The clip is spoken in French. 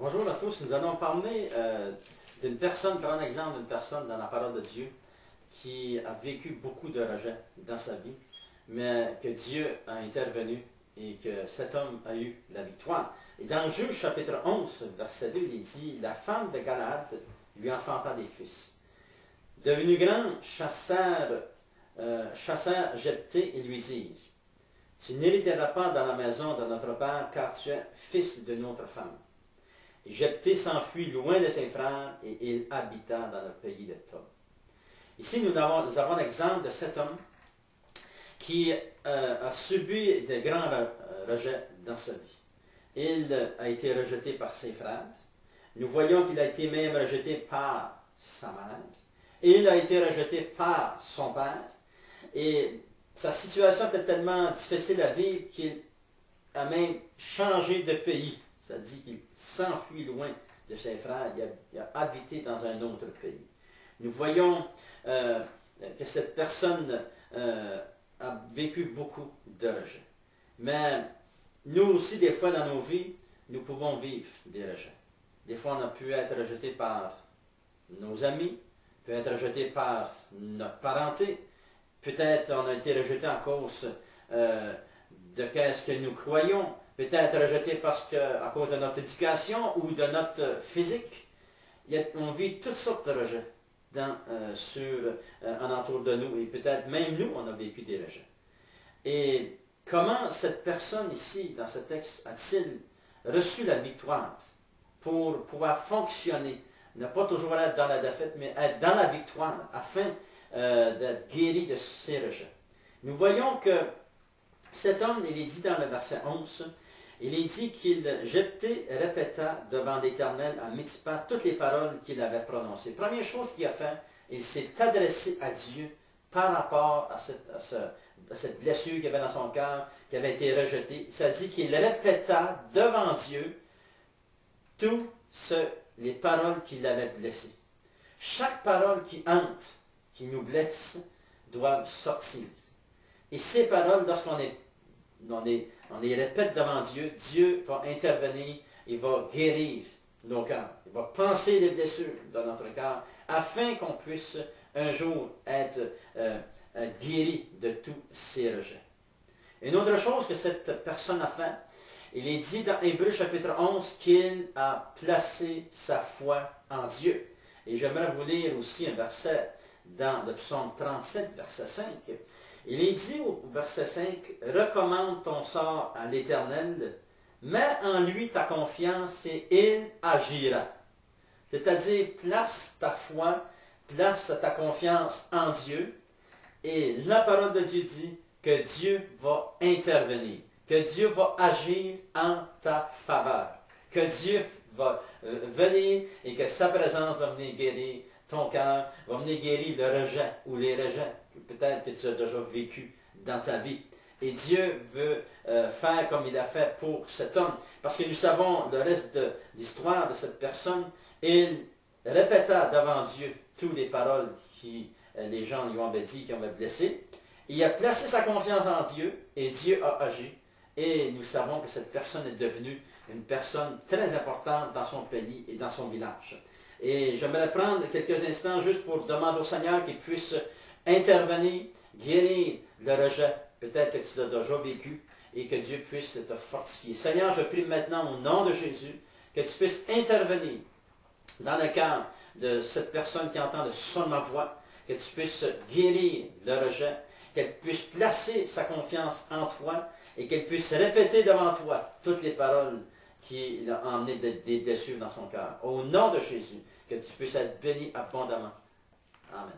Bonjour à tous, nous allons parler d'une personne, grand exemple d'une personne dans la parole de Dieu qui a vécu beaucoup de rejets dans sa vie, mais que Dieu a intervenu et que cet homme a eu la victoire. Et dans Juge chapitre 11, verset 2, il dit « La femme de Galaad lui enfanta des fils. Devenu grand, chassèrent Jephthé et lui dirent « Tu n'hériteras pas dans la maison de notre père, car tu es fils de notre femme. » Et Jephthé s'enfuit loin de ses frères et il habita dans le pays de Tob. Ici, nous avons l'exemple de cet homme qui a subi de grands rejets dans sa vie. Il a été rejeté par ses frères. Nous voyons qu'il a été même rejeté par sa mère. Et il a été rejeté par son père. Et sa situation était tellement difficile à vivre qu'il a même changé de pays. Ça dit qu'il s'enfuit loin de ses frères, il a habité dans un autre pays. Nous voyons que cette personne a vécu beaucoup de rejets. Mais nous aussi, des fois dans nos vies, nous pouvons vivre des rejets. Des fois, on a pu être rejeté par nos amis, peut être rejeté par notre parenté, peut-être on a été rejeté à cause de qu'est-ce que nous croyons, peut-être rejeté à cause de notre éducation ou de notre physique. On vit toutes sortes de rejets en entour de nous. Et peut-être même nous, on a vécu des rejets. Et comment cette personne ici, dans ce texte, a-t-il reçu la victoire pour pouvoir fonctionner, ne pas toujours être dans la défaite, mais être dans la victoire, afin d'être guéri de ses rejets. Nous voyons que cet homme, il est dit dans le verset 11, il est dit qu'il, Jephthé, répéta devant l'Éternel à Mitzpah toutes les paroles qu'il avait prononcées. Première chose qu'il a fait, il s'est adressé à Dieu par rapport à cette blessure qu'il avait dans son cœur, qui avait été rejetée. Ça dit qu'il répéta devant Dieu toutes les paroles qui l'avaient blessé. Chaque parole qui hante, qui nous blesse, doit sortir. Et ces paroles, lorsqu'on les répète devant Dieu, Dieu va intervenir, il va guérir nos cœurs. Il va penser les blessures dans notre cœur, afin qu'on puisse un jour être guéri de tous ces rejets. Une autre chose que cette personne a fait, il est dit dans Hébreux chapitre 11 qu'il a placé sa foi en Dieu. Et j'aimerais vous lire aussi un verset dans le psaume 37, verset 5. Il est dit au verset 5, « Recommande ton sort à l'Éternel, mets en lui ta confiance et il agira. » C'est-à-dire, place ta foi, place ta confiance en Dieu, et la parole de Dieu dit que Dieu va intervenir, que Dieu va agir en ta faveur, que Dieu va venir et que sa présence va venir guérir ton cœur, va venir guérir le rejet ou les rejets peut-être que tu as déjà vécu dans ta vie. Et Dieu veut faire comme il a fait pour cet homme. Parce que nous savons le reste de l'histoire de cette personne. Il répéta devant Dieu toutes les paroles que les gens lui avaient dit, qui avaient blessé. Il a placé sa confiance en Dieu et Dieu a agi. Et nous savons que cette personne est devenue une personne très importante dans son pays et dans son village. Et j'aimerais prendre quelques instants juste pour demander au Seigneur qu'il puisse intervenir, guérir le rejet, peut-être que tu as déjà vécu, et que Dieu puisse te fortifier. Seigneur, je prie maintenant au nom de Jésus, que tu puisses intervenir dans le cœur de cette personne qui entend le son de ma voix, que tu puisses guérir le rejet, qu'elle puisse placer sa confiance en toi, et qu'elle puisse répéter devant toi toutes les paroles qui ont emmené des blessures dans son cœur. Au nom de Jésus, que tu puisses être béni abondamment. Amen.